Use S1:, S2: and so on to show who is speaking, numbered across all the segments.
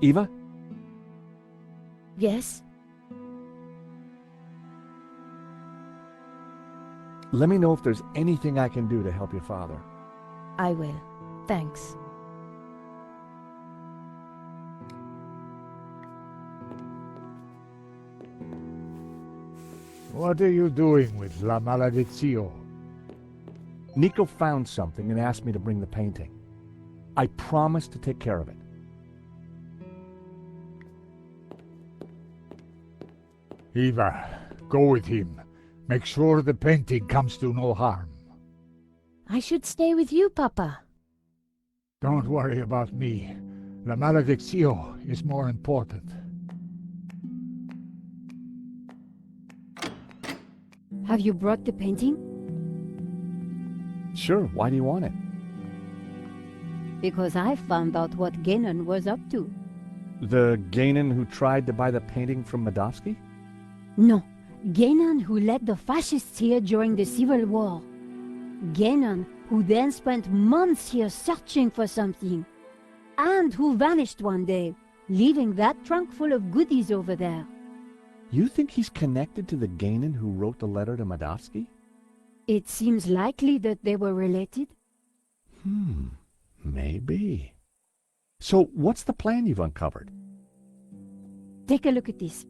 S1: Eva?
S2: Yes?
S1: Let me know if there's anything I can do to help your father.
S2: I will. Thanks.
S3: What are you doing with La Maledizio?
S1: Nico found something and asked me to bring the painting. I promised to take care of it.
S3: Eva, go with him. Make sure the painting comes to no harm.
S2: I should stay with you, Papa.
S3: Don't worry about me. La Maledizio is more important.
S2: Have you brought the painting?
S1: Sure, why do you want it?
S2: Because I found out what Genon was up to.
S1: The Gainan who tried to buy the painting from Medovsky?
S2: No, Genon who led the fascists here during the Civil War. Genon who then spent months here searching for something. And who vanished one day, leaving that trunk full of goodies over there.
S1: You think he's connected to the Gainan who wrote the letter to Medovsky?
S2: It seems likely that they were related.
S1: Maybe. So what's the plan you've uncovered?
S2: Take a look at this.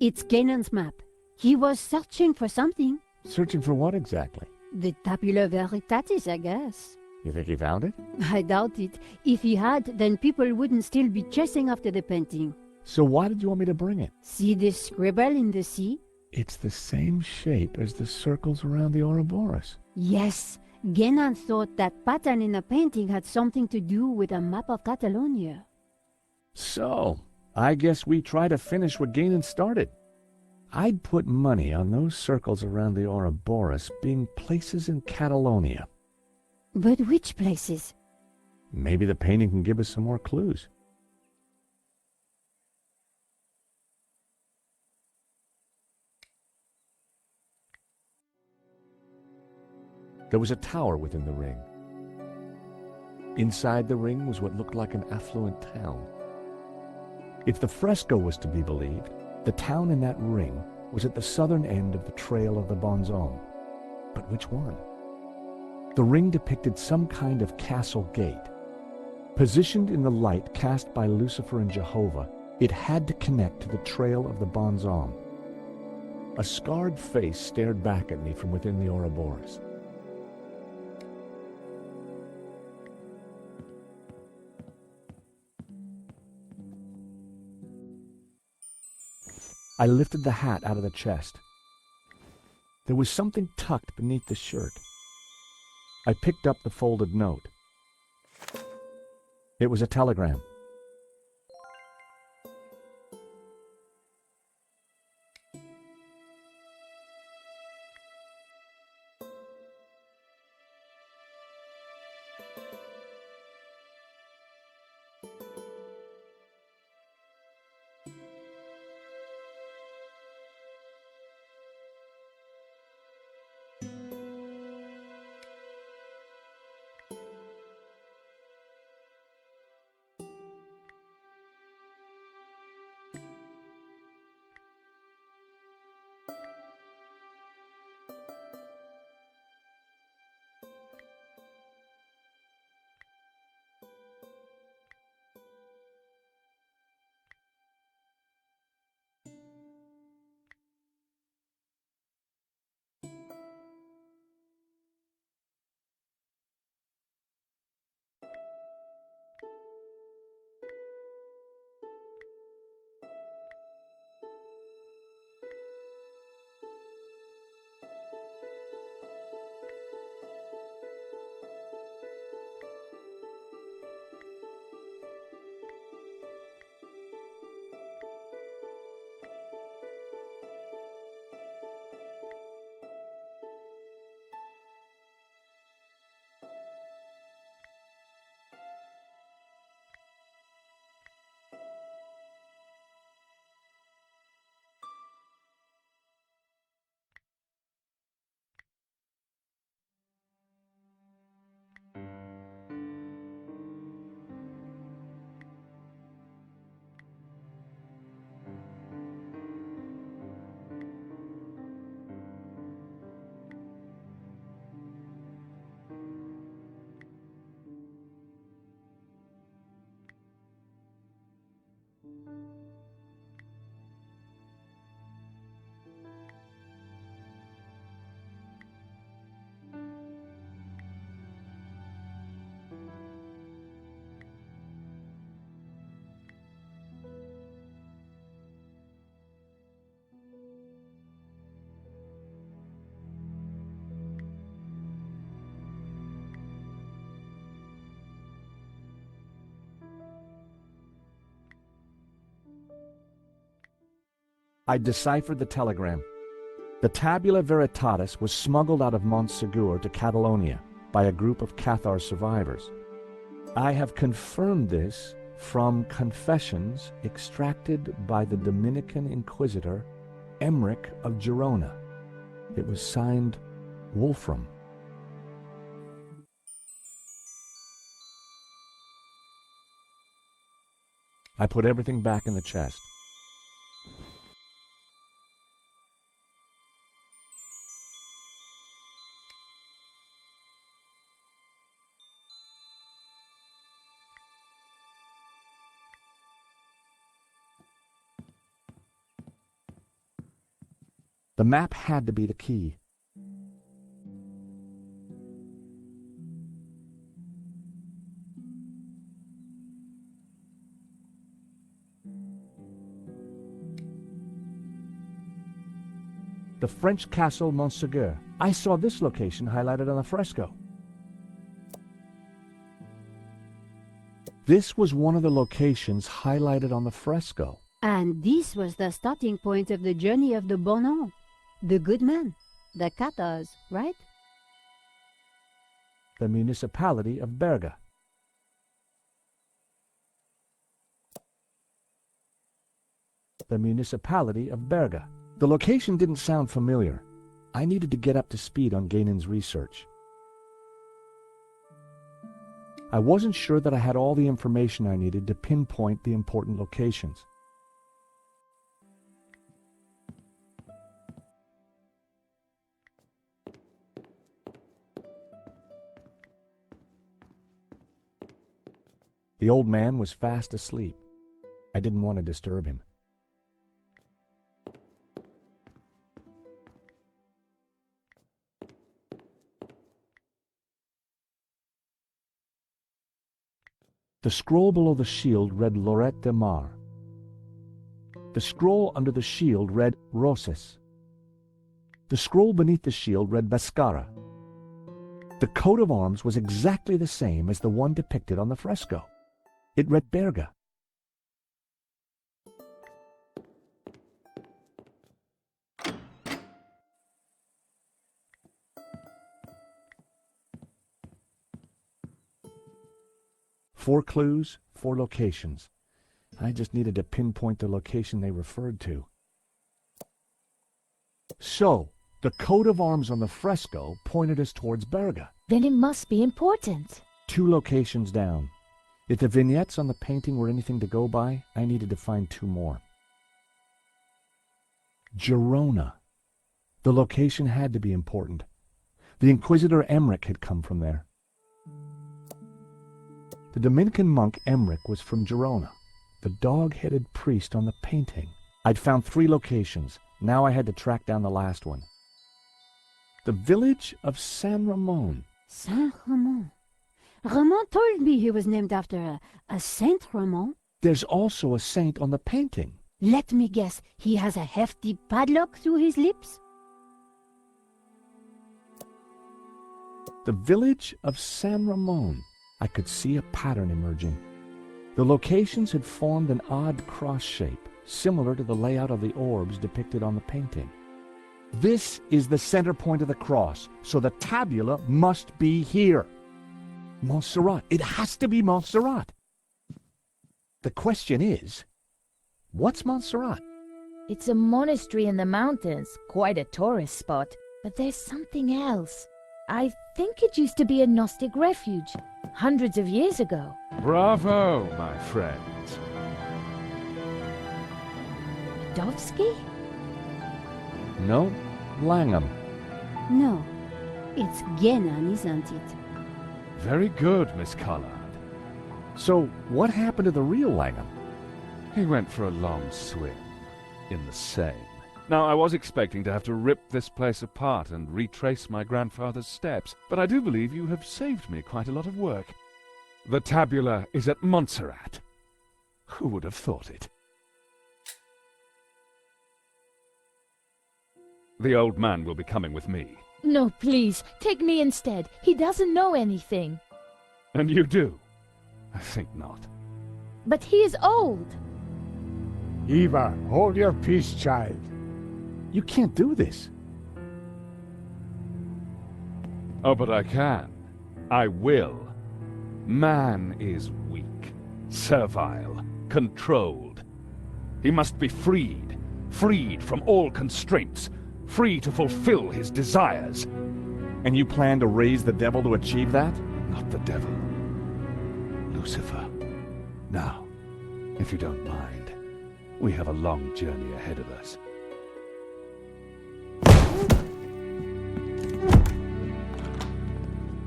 S2: It's Genon's map. He was searching for something.
S1: Searching for what exactly?
S2: The Tabula Veritatis, I guess.
S1: You think he found it?
S2: I doubt it. If he had, then people wouldn't still be chasing after the painting.
S1: So why did you want me to bring it?
S2: See this scribble in the sea?
S1: It's the same shape as the circles around the Ouroboros.
S2: Yes. Genon thought that pattern in the painting had something to do with a map of Catalonia.
S1: So, I guess we try to finish what Gainan started. I'd put money on those circles around the Ouroboros being places in Catalonia.
S2: But which places?
S1: Maybe the painting can give us some more clues. There was a tower within the ring. Inside the ring was what looked like an affluent town. If the fresco was to be believed, the town in that ring was at the southern end of the Trail of the Bonzome. But which one? The ring depicted some kind of castle gate. Positioned in the light cast by Lucifer and Jehovah, it had to connect to the Trail of the Bonzome. A scarred face stared back at me from within the Ouroboros. I lifted the hat out of the chest. There was something tucked beneath the shirt. I picked up the folded note. It was a telegram. I deciphered the telegram. The Tabula Veritatis was smuggled out of Montserrat to Catalonia by a group of Cathar survivors. I have confirmed this from confessions extracted by the Dominican Inquisitor Emmerich of Girona. It was signed Wolfram. I put everything back in the chest. The map had to be the key. The French castle Montserrat. I saw this location highlighted on the fresco. This was one of the locations highlighted on the fresco.
S2: And this was the starting point of the journey of the Bonon, the good men, the Cathars, right?
S1: The municipality of Berga. The municipality of Berga. The location didn't sound familiar. I needed to get up to speed on Gainon's research. I wasn't sure that I had all the information I needed to pinpoint the important locations. The old man was fast asleep. I didn't want to disturb him. The scroll below the shield read Lorette de Mar. The scroll under the shield read Roses. The scroll beneath the shield read Bascara. The coat of arms was exactly the same as the one depicted on the fresco. It read Berga. Four clues, 4 locations. I just needed to pinpoint the location they referred to. So, the coat of arms on the fresco pointed us towards Berga.
S4: Then it must be important.
S1: 2 locations down. If the vignettes on the painting were anything to go by, I needed to find 2 more. Girona. The location had to be important. The Inquisitor Emmerich had come from there. The Dominican monk Emmerich was from Girona. The dog-headed priest on the painting. I'd found 3 locations. Now I had to track down the last one. The village of San Ramon.
S2: Saint Ramon. Ramon told me he was named after a Saint Ramon.
S1: There's also a saint on the painting.
S2: Let me guess, he has a hefty padlock to his lips?
S1: The village of San Ramon. I could see a pattern emerging. The locations had formed an odd cross shape, similar to the layout of the orbs depicted on the painting. This is the center point of the cross, so the tabula must be here. Montserrat. It has to be Montserrat. The question is, what's Montserrat?
S4: It's a monastery in the mountains, quite a tourist spot. But there's something else. I think it used to be a Gnostic refuge, hundreds of years ago.
S5: Bravo, my friends.
S4: Dovsky?
S1: No, Langham.
S2: No, it's Genan, isn't it?
S5: Very good, Miss Collard.
S1: So, what happened to the real Langham?
S5: He went for a long swim in the Seine. Now, I was expecting to have to rip this place apart and retrace my grandfather's steps, but I do believe you have saved me quite a lot of work. The tabula is at Montserrat. Who would have thought it? The old man will be coming with me.
S4: No, please, take me instead. He doesn't know anything.
S5: And you do? I think not.
S4: But he is old.
S3: Eva, hold your peace, child.
S1: You can't do this.
S5: Oh, but I can. I will. Man is weak, servile, controlled. He must be freed, freed from all constraints, free to fulfill his desires.
S1: And you plan to raise the devil to achieve that?
S5: Not the devil. Lucifer. Now, if you don't mind, we have a long journey ahead of us.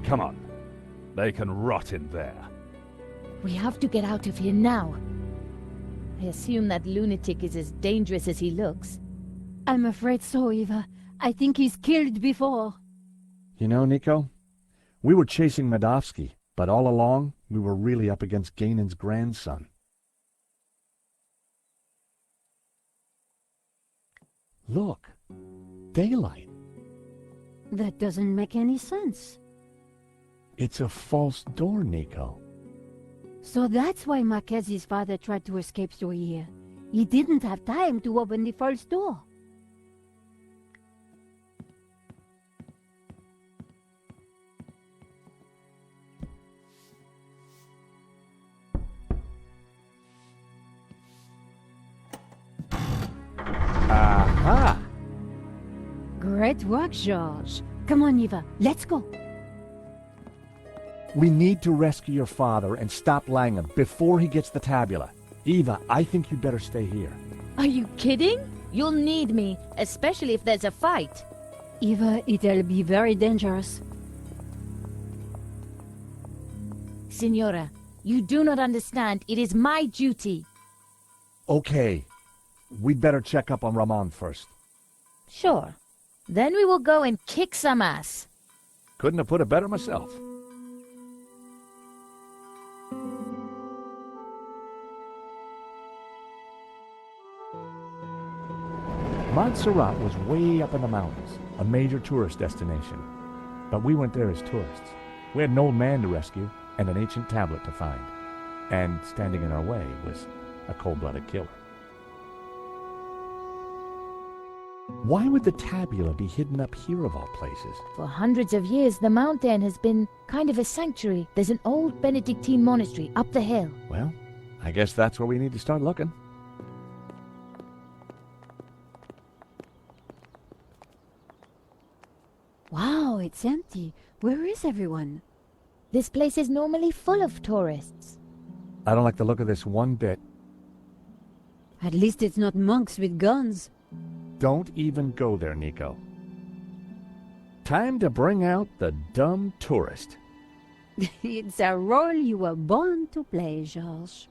S5: Come on. They can rot in there.
S4: We have to get out of here now. I assume that lunatic is as dangerous as he looks.
S2: I'm afraid so, Eva. I think he's killed before.
S1: You know, Nico, we were chasing Medovsky, but all along, we were really up against Ganon's grandson. Look, daylight.
S2: That doesn't make any sense.
S1: It's a false door, Nico.
S2: So that's why Mackenzie's father tried to escape through here. He didn't have time to open the false door.
S1: Aha!
S2: Great work, George. Come on, Eva, let's go.
S1: We need to rescue your father and stop Langham before he gets the tabula. Eva, I think you'd better stay here.
S4: Are you kidding? You'll need me, especially if there's a fight.
S2: Eva, it'll be very dangerous.
S4: Signora, you do not understand. It is my duty.
S1: Okay. We'd better check up on Ramon first.
S4: Sure. Then we will go and kick some ass.
S1: Couldn't have put it better myself. Montserrat was way up in the mountains, a major tourist destination. But we went there as tourists. We had an old man to rescue and an ancient tablet to find. And standing in our way was a cold-blooded killer. Why would the tabula be hidden up here of all places?
S4: For hundreds of years, the mountain has been kind of a sanctuary. There's an old Benedictine monastery up the hill.
S1: Well, I guess that's where we need to start looking.
S2: Wow, it's empty. Where is everyone?
S4: This place is normally full of tourists.
S1: I don't like the look of this one bit.
S2: At least it's not monks with guns.
S1: Don't even go there, Nico. Time to bring out the dumb tourist.
S2: It's a role you were born to play, George.